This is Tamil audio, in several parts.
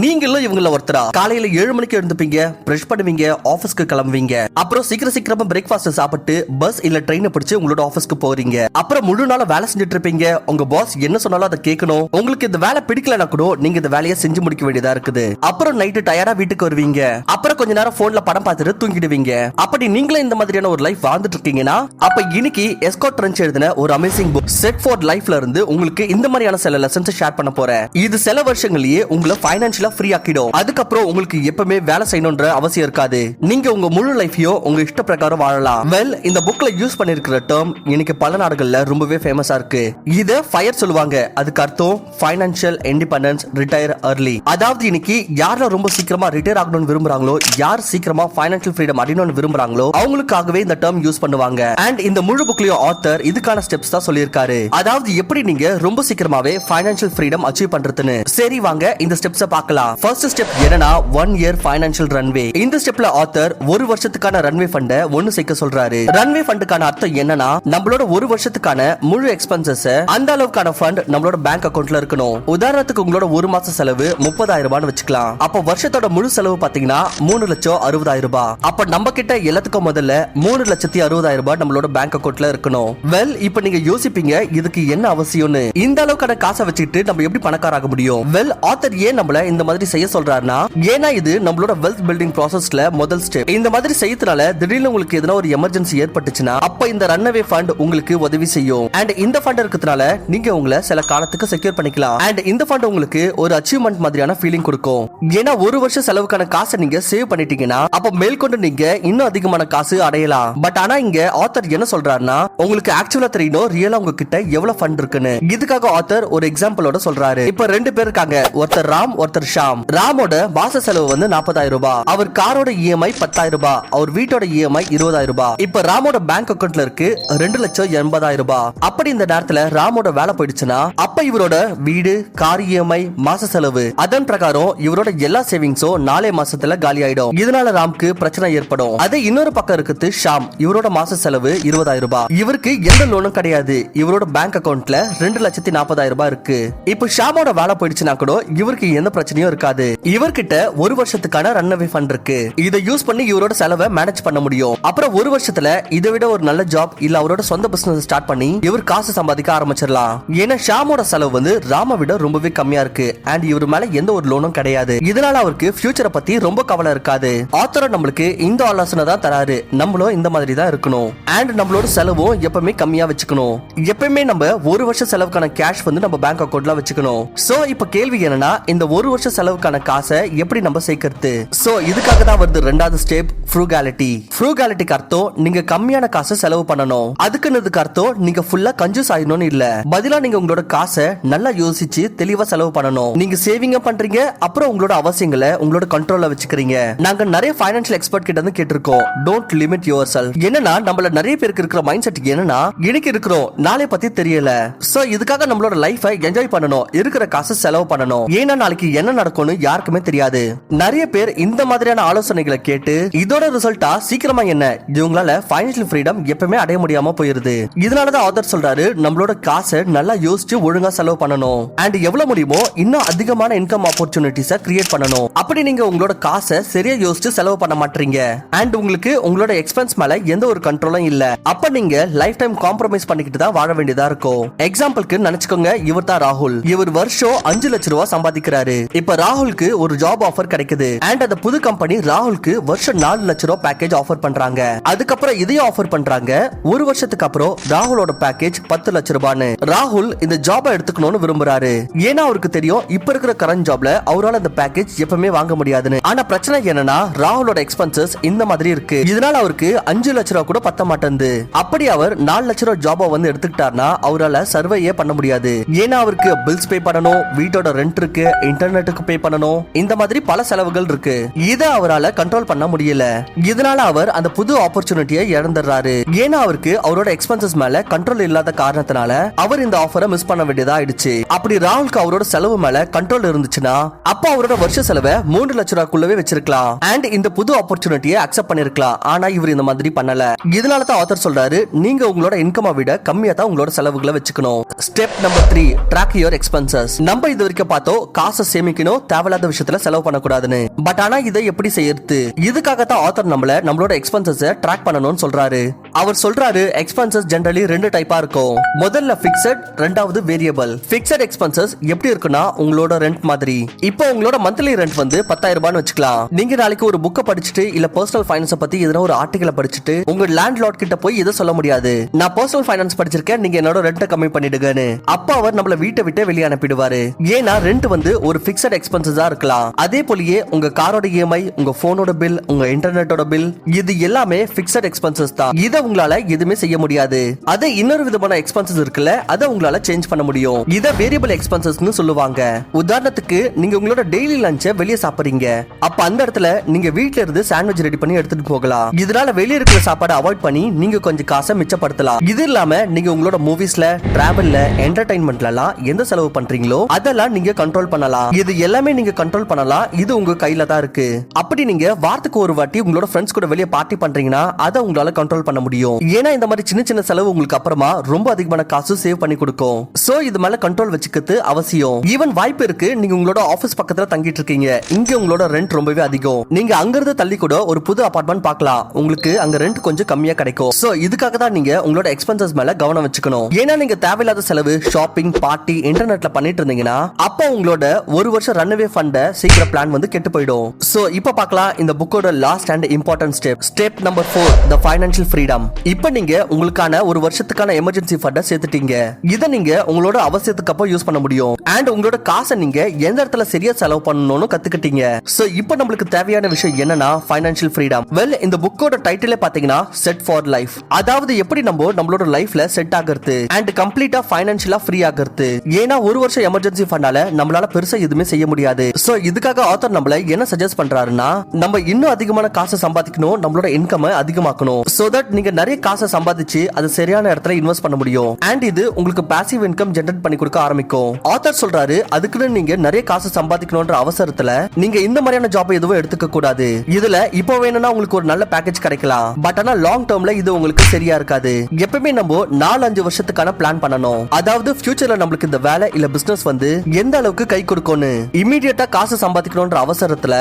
நீங்களும் இவங்கள ஒருத்தரா காலையில 7 மணிக்கு எழுந்துப்பீங்க, பிரஷ் பண்ணுவீங்க, ஆபீஸ்க்கு கிளம்புவீங்க, அப்புறம் சீக்கிரமா பிரேக்ஃபாஸ்ட் சாப்பிட்டு பஸ் இல்ல ட்ரெயினை பிடிச்சு உங்களோட ஆபீஸ்க்கு போறீங்க. அப்புறம் முழு நாள் வேலை செஞ்சுட்டு இருப்பீங்க. உங்க பாஸ் என்ன சொன்னாலும் அதை கேட்கணும். உங்களுக்கு இந்த வேலை பிடிக்கலனா கூட நீங்க இந்த வேலையை செஞ்சு முடிக்க வேண்டியதா இருக்குது. அப்புறம் நைட்டு டயர்டா வீட்டுக்கு வருவீங்க. அப்புறம் கொஞ்ச நேரம் போன்ல படம் பார்த்துட்டு தூங்கிடுவீங்க. அப்படி நீங்களும் இந்த மாதிரியான ஒரு லைஃப் வாழ்ந்துட்டு இருக்கீங்கன்னா அப்ப இன்னைக்கு எஸ்காட் ட்ரென்ச் எழுதின ஒரு அமேசிங் புக் செட் ஃபார் லைஃப்ல இருந்து உங்களுக்கு இந்த மாதிரியான சில லெசன்ஸ் ஷேர் பண்ண போறேன். இது சில வருஷங்களையே உங்களை ஃபைனான்சியலா ஃப்ரீ ஆக்கிடும். அதுக்கப்புறம் உங்களுக்கு எப்பவுமே வேலை செய்யணும்ன்ற அவசியம் இருக்காது. நீங்க உங்க முழு லைஃபையும் உங்க இஷ்ட பிரகாரம் வாழலாம். வெல், இந்த புக்ல யூஸ் பண்ணிருக்கிற டேர்ம் இன்னைக்கு பல நாடுகள்ல ரொம்பவே ஃபேமஸா இருக்கு. இத ஃபயர் சொல்லுவாங்க. அதுக்கு அர்த்தம் ஃபைனான்சியல் இண்டிபெண்டன்ஸ், ரிட்டையர் early. அதாவது இன்னைக்கு யாரெல்லாம் ரொம்ப சீக்கிரமா ரிட்டையர் ஆகணும்னு விரும்புறாங்களோ, யார் சீக்கிரமா ஃபைனான்சியல் ஃப்ரீடம் அடையணும்னு விரும்புறாங்களோ அவங்களுக்காகவே இந்த டேர்ம் யூஸ் பண்ணுவாங்க. அண்ட் இந்த முழு புக்லயும் ஆத்தர் இதுக்கான ஸ்டெப்ஸ் தான் சொல்லியிருக்காரு. அதாவது எப்படி நீங்க ரொம்ப சீக்கிரமாவே ஃபைனான்சியல் ஃப்ரீடம் அச்சீவ் பண்றதுன்னு. சரி வாங்க இந்த ஸ்டெப்ஸை பார்க்கலாம். ஃபர்ஸ்ட் ஸ்டெப் என்னன்னா 1 year ஃபைனான்சியல் ரன்வே. இந்த ஸ்டெப்ல ஆத்தர் ஒரு வருஷத்துக்கான ரன்வே ஃபண்ட ஒன்னு சேர்க்க சொல்றாரு. ரன்வே ஃபண்டுக்கான அர்த்தம் என்னன்னா நம்மளோட ஒரு வருஷத்துக்கான முழு எக்ஸ்பென்சஸ் அந்த அளவுக்கான ஃபண்ட் நம்மளோட பேங்க் அக்கவுண்ட்ல இருக்கணும். உதாரணத்துக்கு உங்களோட ஒரு மாச செலவு 30,000 ரூபான்னு வச்சுக்கலாம். அப்ப வருஷத்தோட முழு செலவு பாத்தீங்கன்னா 3,60,000 ரூபாய். அப்ப நம்ம கிட்ட எல்லாத்துக்கும் முதல்ல 3,60,000 ரூபாய் நம்மளோட பேங்க் அக்கவுண்ட்ல இருக்கணும். வெல், இப்ப நீங்க யோசிப்பீங்க இதுக்கு என்ன அவசியம்னு. இந்த அளவுக்கான காசை வச்சுக்கிட்டு நம்ம எப்படி பணக்காராக முடியும்? வெல், ஆத்தர் ஏன் நம்மள இந்த மாதிரி செய்ய சொல்றாருன்னா, ஏன்னா இது நம்மளோட வெல்த் பில்டிங் ப்ராசஸ்ல முதல் ஸ்டெப். இந்த மாதிரி செய்யறதுனால திடீர்னு உங்களுக்கு எதனா ஒரு எமர்ஜென்சி ஏற்பட்டுச்சுன்னா அப்ப இந்த ரன்அவே ஃபண்ட் உங்களுக்கு உதவி செய்யும். அண்ட் இந்த ஃபண்ட் இருக்கிறதுனால நீங்க உங்களை சில காலத்துக்கு செக்யூர் பண்ணிக்கலாம். அண்ட் இந்த ஃபண்ட் உங்களுக்கு ஒரு அச்சீவ்மெண்ட் மாதிரியான ஃபீலிங் கொடுக்கும். ஏன்னா ஒரு வருஷம் செலவுக்கான காசை நீங்க சேவ் பண்ணிட்டீங்கன்னா அப்ப மேல்கொண்டு நீங்க இன்னும் அதிகமான காசு அடையலாம். பட் ஆனா இங்க ஆத்தர் என்ன சொல்றாருன்னா, உங்களுக்கு ஆக்சுவலா தெரியணும் ரியலா உங்ககிட்ட எவ்வளவு ஃபண்ட் இருக்குன்னு. இதுக்காக ஆத்தர் ஒரு எக்ஸாம்பிளோட சொல்றாரு. இப்ப 2 பேர் இருக்காங்க, ஒருத்தர் ராம், ஒருத்தர் ஷாம். ராமோட மாச செலவு வந்து 40,000 ரூபாய். அவர் காரோட இஎம்ஐ 10,000 ரூபாய். அவர் வீட்டோட இஎம்ஐ 20,000 ரூபாய். இப்ப ராமோட பேங்க் அக்கவுண்ட்ல இருக்கு 2,80,000 ரூபாய். அப்படி இந்த நேரத்துல ராமோட வேலை போயிடுச்சுன்னா அப்ப இவரோட வீடு, கார் இஎம்ஐ, மாச செலவு அதன் பிரகாரம் இவரோட எல்லா சேவிங்ஸும் 4 மாசத்துல காலி ஆயிடும். இதனால ராம்க்கு பிரச்சனை ஏற்படும். அதே இன்னொரு பக்கம் இருக்குது ஷாம். இவரோட மாச செலவு 20,000 ரூபாய். இவருக்கு எந்த லோனும் கிடையாது. இவரோட பேங்க் அக்கவுண்ட்ல 2,40,000 ரூபாய் இருக்கு. இப்ப ஷாமோட வேலை போயிடுச்சுன்னா கூட இவருக்கு எந்த பிரச்சனையும் இருக்காது. இவர்கிட்ட ஒரு வருஷத்துக்கான ரன்அவே ஃபண்ட் இருக்கு. இதை யூஸ் பண்ணி இவரோட செலவை மேனேஜ் பண்ண முடியும். அப்புறம் ஒரு வருஷத்துல இதை விட ஒரு நல்ல ஜாப் இல்ல அவரோட சொந்த பிசினஸ் ஸ்டார்ட் பண்ணி இவர் காசு சம்பாதிக்க ஆரம்பிச்சிடலாம். ஏன்னா ஷாமோட செலவு வந்து ராம விட ரொம்பவே கம்மியா இருக்கு. அண்ட் இவர் மேல எந்த ஒரு லோனும் கிடையாது. இதனால அவருக்கு ஃபியூச்சரை பத்தி ரொம்ப கவலை இருக்காது. ஆத்தர் நம்மளுக்கு இந்த ஆலோசனை தான் தராரு. நம்மளும் இந்த மாதிரி தான் இருக்கணும். அண்ட் நம்மளோட செலவும் எப்பவுமே கம்மியா வச்சுக்கணும். எப்பவுமே நம்ம ஒரு வருஷம் செலவுக்கான கேஷ் வந்து நம்ம பேங்க் அக்கவுண்ட்ல வச்சுக்கணும். சோ இப்ப கேள்வி என்னன்னா, இந்த ஒரு வருஷம் செலவுக்கான காசை எப்படி நம்ம சேர்க்கிறது? சோ இதுக்காக தான் வருது ரெண்டாவது ஸ்டெப், ஃப்ரூகாலிட்டி. ஃப்ரூகாலிட்டிக்கு அர்த்தம் நீங்க கம்மியான காசை செலவு பண்ணணும். அதுக்கு அர்த்தம் நீங்க ஃபுல்லா கன்ஜூஸ் ஆயிடணும்னு இல்ல. பதிலா நீங்க உங்களோட காசை நல்லா யோசிச்சு தெளிவா செலவு பண்ணணும். நீங்க சேவிங்க பண்றீங்க, அப்புறம் உங்களோட அவசியங்களை உங்களோட கண்ட்ரோல்ல வச்சுக்கிறீங்க. நாங்க நிறைய ஃபைனான்சியல் எக்ஸ்பர்ட் கிட்ட இருந்து கேட்டிருக்கோம், டோன்ட் லிமிட் யுவர்செல்ஃப். என்னன்னா நம்மள நிறைய பேருக்கு இருக்கிற மைண்ட் செட் என்னன்னா, இன்னைக்கு இருக்கிறோம் நாளை பத்தி தெரியல. சோ இதுக்காக நம்மளோட லைஃபை என்ஜாய் பண்ணணும், இருக்கிற காசை செலவு பண்ணணும். ஏன்னா நாளைக்கு என்ன நடக்கும்னு யாருக்குமே தெரியாது. நிறைய பேர் இந்த மாதிரியான ஆலோசனைகளை கேட்டு இதோட ரிசல்ட்டா சீக்கிரமா என்ன இவங்களால ஃபைனான்சியல் ஃப்ரீடம் எப்பவுமே அடைய முடியாம போயிருது. இதனாலதான் ஆதர் சொல்றாரு, நம்மளோட காசை நல்லா யோசிச்சு ஒழுங்கா செலவு பண்ணணும். அண்ட் எவ்வளவு முடியுமோ இன்னும் அதிகமான இன்கம் ஆப்பர்ச்சுனிட்டிஸை கிரியேட் பண்ணணும். அப்படி நீங்க உங்களோட காசை சரியா யோசிச்சு செலவு பண்ண மாட்டீங்க. அண்ட் உங்களுக்கு உங்களோட எக்ஸ்பென்ஸ் மேல எந்த ஒரு கண்ட்ரோலும் இல்ல. அப்ப நீங்க லைஃப் டைம் காம்ப்ரமைஸ் பண்ணிக்கிட்டு தான் வாழ வேண்டியதா இருக்கும். எக்ஸாம்பிளுக்கு நினைச்சுக்கோங்க, இவர் தான் ராகுல். இவர் வருஷம் 5 லட்சம் ரூபாய் சம்பாதிக்கிறாரு. இப்ப ராகுலுக்கு ஒரு ஜாப் ஆஃபர் கிடைக்குது. அண்ட் அந்த புது கம்பெனி ராகுலுக்கு வருஷம் 4 லட்சம் ரூபாய் பேக்கேஜ் ஆஃபர் பண்றாங்க. அதுக்கப்புறம் இதையும் ஆஃபர் பண்றாங்க. ஒரு வருஷத்துக்கு அப்புறம் ராகுலோட பேக்கேஜ் 10 லட்சம் ரூபான்னு. ராகுல் இந்த ஜாபை எடுத்துக்கணும்னு விரும்புறாரு. ஏன்னா அவருக்கு தெரியும் இப்ப இருக்கிற கரண்ட் ஜாப்ல அவரால் இந்த பேக்கேஜ் எப்பவுமே வாங்க முடியாதுன்னு. ஆனா பிரச்சனை என்னன்னா, ராகுலோட எக்ஸ்பென்சஸ் இந்த மாதிரி இருக்கு. இதனால அவருக்கு 5 லட்சம் ரூபாய் கூட பத்த மாட்டேங்குது. அப்படி அவர் 4 லட்சம் ரூபாய் ஜாபை வந்து எடுத்துக்கிட்டாருன்னா அவரால் சர்வையே பண்ண முடியாது. ஏன்னா அவருக்கு பில்ஸ் பே பண்ணணும், வீட்டோட ரெண்ட் இருக்கு, இன்டர்நெட்டுக்கு பே பண்ணணும், இந்த மாதிரி பல செலவுகள் இருக்கு. இத அவரால கண்ட்ரோல் பண்ண முடியல. இதனால அவர் அந்த புது ஆப்பர்ச்சுனிட்டியை இழந்துடுறாரு. ஏன்னா அவருக்கு அவரோட எக்ஸ்பென்சஸ் மேல கண்ட்ரோல் இல்லாத காரணத்தினால அவர் இந்த ஆஃபரை மிஸ் பண்ண வேண்டியதா ஆயிடுச்சு. அப்படி ராகுலுக்கு அவரோட செலவு மேல கண்ட்ரோல் இருந்துச்சுன்னா அப்ப அவரோட வருஷ செலவை 3 லட்சம் ரூபாய்க்குள்ளவே வச்சிருக்கலாம். அண்ட் இந்த புது ஆப்பர்ச்சுனிட்டியை அக்செப்ட் பண்ணிருக்கலாம். ஆனா இவர் இந்த மாதிரி பண்ணல. இதனால தான் ஆத்தர் சொல்றாரு, நீங்க உங்களோட இன்கமை விட கம்மியா தான் உங்களோட செலவுகளை வச்சுக்கணும். Step number 3, track your expenses. நம்ம இது வரைக்கும் பார்த்தோம் காசை சேமிக்க சம்பாதிக்கணும், தேவையில்லாத விஷயத்துல செலவு பண்ணக்கூடாதுன்னு. பட் ஆனா இதை எப்படி செய்யறது? இதுக்காக தான் ஆத்தர் நம்மளோட எக்ஸ்பென்சஸ் ட்ராக் பண்ணணும்னு சொல்றாரு. அவர் சொல்றாரு எக்ஸ்பென்சஸ் ஜெனரலி ரெண்டு டைப்பா இருக்கும். முதல்ல பிக்ஸட், ரெண்டாவது வேரியபிள். பிக்ஸட் எக்ஸ்பென்சஸ் எப்படி இருக்குன்னா உங்களோட ரெண்ட் மாதிரி. இப்போ உங்களோட மந்த்லி ரெண்ட் வந்து 10,000 ரூபான்னு வச்சுக்கலாம். நீங்க நாளைக்கு ஒரு புக்கை படிச்சுட்டு இல்ல பர்சனல் ஃபைனான்ஸ் பத்தி எதனா ஒரு ஆர்டிகலை படிச்சுட்டு உங்க லேண்ட்லார்ட் கிட்ட போய் இதை சொல்ல முடியாது, நான் பர்சனல் ஃபைனான்ஸ் படிச்சிருக்கேன், நீங்க என்னோட ரெண்ட்டை கம்மி பண்ணிடுங்கன்னு. அப்ப அவர் நம்மள வீட்டை விட்டு வெளியே அனுப்பிடுவாரு. ஏன்னா ரெண்ட் வந்து ஒரு பிக்ஸட் எக்ஸ்பென்சஸா இருக்கலாம். அதே போலயே உங்க காரோட இஎம்ஐ, உங்க போனோட பில், உங்க இன்டர்நெட்டோட பில், இது எல்லாமே பிக்ஸட் எக்ஸ்பென்சஸ் தான். இதை உங்களால எதுவுமே செய்ய முடியாது. அதே இன்னொரு விதமான எக்ஸ்பென்சஸ் இருக்குல்ல, அதை உங்களால சேஞ்ச் பண்ண முடியும். இதை வேரியபிள் எக்ஸ்பென்சஸ்னு சொல்லுவாங்க. உதாரணத்துக்கு நீங்க உங்களோட டெய்லி லஞ்சை வெளியே சாப்பிடுறீங்க. அப்ப அந்த இடத்துல நீங்க வீட்ல இருந்து சாண்ட்விச் ரெடி பண்ணி எடுத்துட்டு போகலாம். இதனால வெளியே இருக்கிற சாப்பாடு அவாய்ட் பண்ணி நீங்க கொஞ்சம் காசை மிச்சப்படுத்தலாம். இது இல்லாம நீங்க உங்களோட மூவிஸ்ல, டிராவல்ல, என்டர்டைன்மெண்ட்ல எல்லாம் எந்த செலவு பண்றீங்களோ அதெல்லாம் நீங்க கண்ட்ரோல் பண்ணலாம். இது எல்லாமே நீங்க கண்ட்ரோல் பண்ணலாம். இது உங்க கையில தான் இருக்கு. அப்படி நீங்க வாரத்துக்கு ஒரு வாட்டி உங்களோட ஃப்ரெண்ட்ஸ் கூட வெளியே பார்ட்டி பண்றீங்கன்னா அதை உங்களால கண்ட்ரோல் பண்ண முடியும். ஏன்னா இந்த மாதிரி சின்ன சின்ன செலவு உங்களுக்கு அப்புறமா ரொம்ப அதிகமான காசு சேவ் பண்ணி கொடுக்கும். சோ இது மேல கண்ட்ரோல் வச்சுக்கிறது அவசியம். ஈவன் வாய்ப்பு இருக்கு நீங்க உங்களோட ஆபீஸ் பக்கத்துல தங்கிட்டு இருக்கீங்க, இங்க உங்களோட ரெண்ட் ரொம்பவே அதிகம். நீங்க அங்கிருந்து தள்ளி கூட ஒரு புது அபார்ட்மெண்ட் பார்க்கலாம், உங்களுக்கு அங்க ரெண்ட் கொஞ்சம் கம்மியா கிடைக்கும். சோ இதுக்காக தான் நீங்க உங்களோட எக்ஸ்பென்சஸ் மேல கவனம் வச்சுக்கணும். ஏன்னா நீங்க தேவையில்லாத செலவு, ஷாப்பிங், பார்ட்டி, இன்டர்நெட்ல பண்ணிட்டு இருந்தீங்கன்னா அப்ப உங்களோட ஒரு வருஷம் ரன்வே ஃபண்ட சீக்கிரம் பிளான் வந்து கெட்டு போயிடும். சோ இப்ப பார்க்கலாம் இந்த புக்கோட last and important step number 4, the financial freedom. இப்ப நீங்க உங்களுக்கான ஒரு வருஷத்துக்கான எமர்ஜென்சி ஃபண்ட சேர்த்துட்டீங்க. இத நீங்க உங்களோட அவசியத்துக்கு அப்போ யூஸ் பண்ண முடியும். அண்ட் உங்களோட காசை நீங்க எந்த இடத்துல சரியா செலவு பண்ணணும்னு கத்துக்கிட்டீங்க. சோ இப்போ நம்மளுக்கு தேவையான விஷயம் என்னன்னா ஃபைனான்சியல் ஃப்ரீடம். வெல் இந்த புக்கோட டைட்டிலே பாத்தீங்கன்னா செட் ஃபார் லைஃப். அதாவது எப்படி நம்மளோட லைஃப்ல செட் ஆகிறது அண்ட் கம்ப்ளீட்டா ஃபைனான்சியலா ஃப்ரீ ஆகிறது. ஏன்னா ஒரு வருஷம் எமர்ஜென்சி ஃபண்டால நம்மளால பெருசா எதுவுமே செய்ய முடியாது. சோ இதுக்காக ஆத்தர் நம்மள என்ன சஜஸ்ட் பண்றாருன்னா நம்ம இன்னும் அதிகமான காசை சம்பாதிக்கணும், நம்மளோட இன்கம் அதிகமாக்கணும். சோ தட் நீங்க நிறைய காசை சம்பாதிச்சு அது சரியான இடத்துல இன்வெஸ்ட் பண்ண முடியும். அண்ட் இது உங்களுக்கு பாசிவ் இன்கம் ஜெனரேட் பண்ணி கொடுக்க ஆரம்பிக்கும். ஆத்தர் சொல்றாரு அதுக்குன்னு நீங்க நிறைய காசு சம்பாதிக்கணும்ன்ற அவசரத்துல நீங்க இந்த மாதிரியான ஜாப் எதுவும் எடுத்துக்க கூடாது. இதுல இப்போ வேணும்னா உங்களுக்கு ஒரு நல்ல பேக்கேஜ் கிடைக்கலாம். பட் ஆனா லாங் டேர்ம்ல இது உங்களுக்கு சரியா இருக்காது. எப்பவுமே நம்ம 4-5 வருஷத்துக்கான பிளான் பண்ணணும். அதாவது ஃபியூச்சர்ல நம்மளுக்கு இந்த வேலை இல்ல பிசினஸ் வந்து எந்த அளவுக்கு கை கொடுக்கும்னு. இமிடியேட்டா காசு சம்பாதிக்கணும்ன்ற அவசரத்துல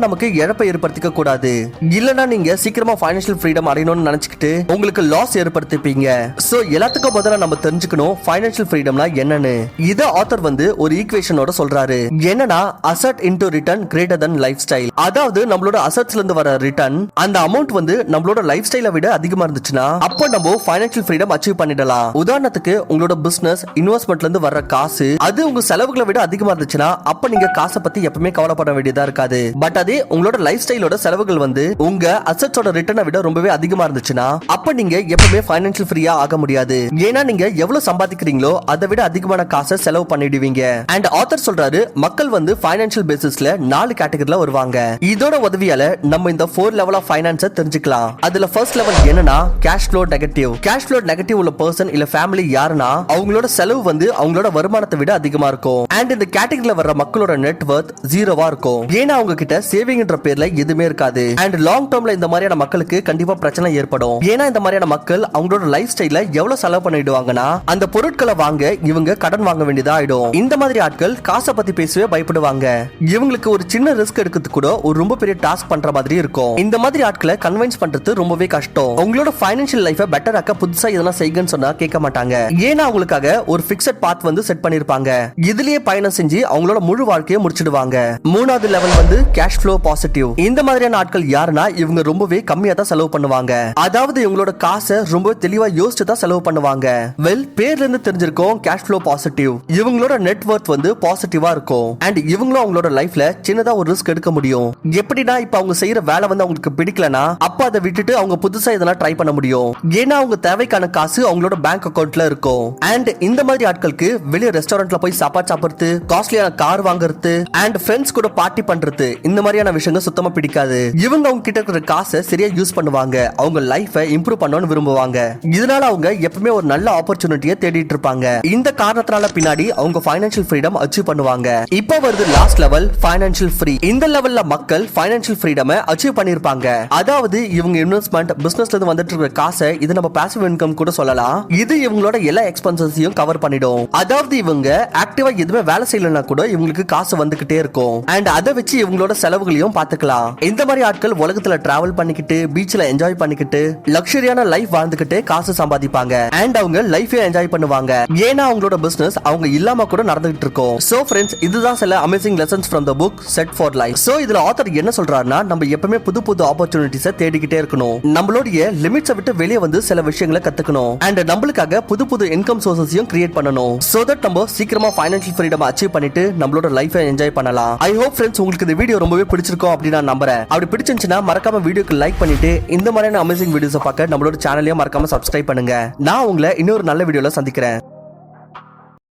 நமக்கு இழப்பை ஏற்படுத்திக்க கூடாது. இல்லனா நீங்க சீக்கிரமா ஃபைனான்சியல் ஃப்ரீடம் அடையணும்னு நினைச்சிட்டு உங்களுக்கு லாஸ் ஏற்படுத்திப்பீங்க. சோ எல்லாத்துக்கும் பதிலா நம்ம தெரிஞ்சுக்கணும் ஃபைனான்சியல் ஃப்ரீடம்னா என்னன்னு. இத ஆத்தர் வந்து ஒரு ஈக்குவேஷனோட சொல்றாரு. என்னன்னா asset into return greater than life style. அதாவது நம்மளோட அசெட்ஸ்ல இருந்து வர ரிட்டர்ன் அந்த அமௌண்ட் வந்து நம்மளோட லைஃப் ஸ்டைலை விட அதிகமா இருந்துச்சுன்னா அப்போ நம்ம ஃபைனான்சியல் ஃப்ரீடம் அச்சீவ் பண்ணிடலாம். உதாரணத்துக்கு உங்களோட பிசினஸ் இன்வெஸ்ட்மெண்ட்ல இருந்து வர காசு அது உங்க செலவுகளை விட அதிகமா இருந்துச்சுன்னா அப்ப நீங்க காசை பத்தி எப்பவுமே கவலைப்பட வேண்டியதா இருக்காது. பட் அதே உங்களோட லைஃப் ஸ்டைலோட செலவுகள் வந்து உங்க அசெட்ஸோட ரிட்டர்னை விட ரொம்பவே அதிகமா இருந்துச்சுன்னா அப்ப நீங்க எப்பவுமே ஃபைனான்சியல் ஃப்ரீயா ஆக முடியாது. ஏன்னா நீங்க எவ்வளவு சம்பாதிக்கிறீங்களோ அதை விட அதிகமான காசை செலவு பண்ணிடுவீங்க. அண்ட் ஆத்தர் சொல்றாரு மக்கள் வந்து ஃபைனான்சியல் பேசிஸ்ல 4 கேட்டகரியில வருவாங்க. இதோட உதவியால நம்ம இந்த 4 லெவல் ஆஃப் ஃபைனான்ஸை தெரிஞ்சுக்கலாம். அதுல ஃபர்ஸ்ட் லெவல் என்னன்னா cash flow negative. Cash flow negative உள்ள பர்சன் இல்ல ஃபேமிலி யாருன்னா அவங்களோட செலவு வந்து அவங்களோட வருமானத்தை விட அதிகமா இருக்கும். அண்ட் இந்த கேட்டகரியில வர்ற மக்களோட நெட் வர்த் 0வா இருக்கும். ஏன்னா அவங்க கிட்ட சேவிங்ன்ற பேர்ல எதுவுமே இருக்காது. அண்ட் லாங் டேர்ம்ல இந்த மாதிரியான மக்களுக்கு கண்டிப்பா பிரச்சனை ஏற்படும். ஏன்னா இந்த மாதிரியான மக்கள் அவங்களோட லைஃப் ஸ்டைல எவ்வளவு செலவு பண்ணிடுவாங்கன்னா அந்த பொருட்களை வாங்க இவங்க கடன் வாங்க வேண்டியதா ஆயிடும். இந்த மாதிரி ஆட்கள் காசை பத்தி பேசவே பயப்படுவாங்க. இவங்களுக்கு ஒரு சின்ன ரிஸ்க் எடுக்கிறது கூட ஒரு ரொம்ப பெரிய டாஸ்க் பண்ற மாதிரி இருக்கும். இந்த மாதிரி ஆட்களை கன்வின்ஸ் பண்றது ரொம்பவே கஷ்டம். உங்களோட ஃபைனான்சியல் லைஃபை பெட்டர் ஆக்க புதுசா எதனா செய்யுங்கன்னு சொன்னா கேட்க மாட்டாங்க. ஏன்னா அவங்களுக்காக ஒரு பிக்ஸட் பாத் வந்து செட் பண்ணிருப்பாங்க. இதுலயே பயணம் செஞ்சு அவங்களோட முழு வாழ்க்கையை முடிச்சிடுவாங்க. மூணாவது லெவல் வந்து கேஷ் ஃப்ளோ பாசிட்டிவ். இந்த மாதிரியான ஆட்கள் யாருன்னா இவங்க ரொம்பவே கம்மியா தான் செலவு பண்ணுவாங்க. அதாவது இவங்களோட காசை ரொம்ப தெளிவா யோசிச்சு தான் செலவு பண்ணுவாங்க. வெல் பேர்ல இருந்து தெரிஞ்சிருக்கும் கேஷ் ஃப்ளோ பாசிட்டிவ். இவங்களோட நெட் வர்த் வந்து பாசிட்டிவா இருக்கும். அண்ட் இவங்களும் அவங்களோட லைஃப்ல சின்னதா ஒரு ரிஸ்க் எடுக்க முடியும். எப்படின்னா இப்ப அவங்க செய்யற வேலை வந்து அவங்களுக்கு பிடிக்கலனா அப்ப அதை விட்டுட்டு அவங்க புதுசா இதெல்லாம் ட்ரை பண்ண முடியும். ஏன்னா அவங்க தேவைக்கான காசு அவங்களோட பேங்க் அக்கவுண்ட்ல இருக்கும். அண்ட் இந்த மாதிரி ஆட்களுக்கு வெளிய ரெஸ்டாரண்ட்ல போய் சாப்பாடு சாப்பிடுறது, காஸ்ட்லியான கார் வாங்குறது அண்ட் ஃப்ரெண்ட்ஸ் கூட பார்ட்டி பண்றது போக்குவரத்து இந்த மாதிரியான விஷயங்கள் சுத்தமா பிடிக்காது. இவங்க அவங்க கிட்ட இருக்கிற காசை சரியா யூஸ் பண்ணுவாங்க. அவங்க லைஃபை இம்ப்ரூவ் பண்ணணும்னு விரும்புவாங்க. இதனால அவங்க எப்பவுமே ஒரு நல்ல ஆப்பர்ச்சுனிட்டியை தேடிட்டு இருப்பாங்க. இந்த காரணத்தினால பின்னாடி அவங்க ஃபைனான்சியல் ஃப்ரீடம் அச்சீவ் பண்ணுவாங்க. இப்போ வருது லாஸ்ட் லெவல், ஃபைனான்சியல் ஃப்ரீ. இந்த லெவல்ல மக்கள் ஃபைனான்சியல் ஃப்ரீடம் அச்சீவ் பண்ணிருப்பாங்க. அதாவது இவங்க இன்வெஸ்ட்மெண்ட் பிசினஸ்ல இருந்து வந்துட்டு இருக்கிற காசை இது நம்ம பாசிவ் இன்கம் கூட சொல்லலாம். இது இவங்களோட எல்லா எக்ஸ்பென்சஸையும் கவர் பண்ணிடும். அதாவது இவங்க ஆக்டிவா எதுவுமே வேலை செய்யலனா கூட இவங்களுக்கு காசு வந்துகிட்டே இருக்கும். அண்ட் அதை வச்சு இவங்களோட செலவுகளையும் பாத்துக்கலாம். இந்த மாதிரி ஆட்கள் உலகத்துல டிராவல் பண்ணிக்கிட்டு பீச்ல என்ஜாய் பண்ணிக்கிட்டு லக்ஸரியான லைஃப் வாழ்ந்துகிட்டு காசு சம்பாதிப்பாங்க. அண்ட் அவங்க லைஃபை என்ஜாய் பண்ணுவாங்க. ஏன்னா அவங்களோட பிசினஸ் அவங்க இல்லாம கூட நடந்துகிட்டு இருக்கும். சோ ஃப்ரெண்ட்ஸ், இதுதான் சில amazing lessons from the book set for life. So இதுல ஆத்தர் என்ன சொல்றாருன்னா, நம்ம எப்பவுமே புது புது ஆப்பர்ச்சுனிட்டிஸை தேடிக்கிட்டே இருக்கணும். நம்மளுடைய லிமிட்ஸை விட்டு வெளியே வந்து சில விஷயங்களை கத்துக்கணும். அண்ட் நம்மளுக்காக புது புது இன்கம் சோர்சஸையும் கிரியேட் பண்ணணும். சோ தட் நம்ம சீக்கிரமா ஃபைனான்சியல் ஃப்ரீடம் அச்சீவ் பண்ணிட்டு நம்மளோட லைஃபை என்ஜாய் பண்ணலாம். ஐ ஹோப் ஃப்ரெண்ட்ஸ் உங்களுக்கு இந்த வீடியோ ரொம்பவே பிடிச்சிருக்கும் அப்படின்னு நான் நம்புறேன். அப்படி பிடிச்சிருந்துச்சுன்னா மறக்காம வீடியோக்கு லைக் பண்ணிட்டு இந்த மாதிரியான அமேசிங் வீடியோஸை பார்க்க நம்மளோட சேனலையும் மறக்காம சப்ஸ்கிரைப் பண்ணுங்க. நான் உங்களை இன்னொரு நல்ல வீடியோல சந்திக்கிறேன்.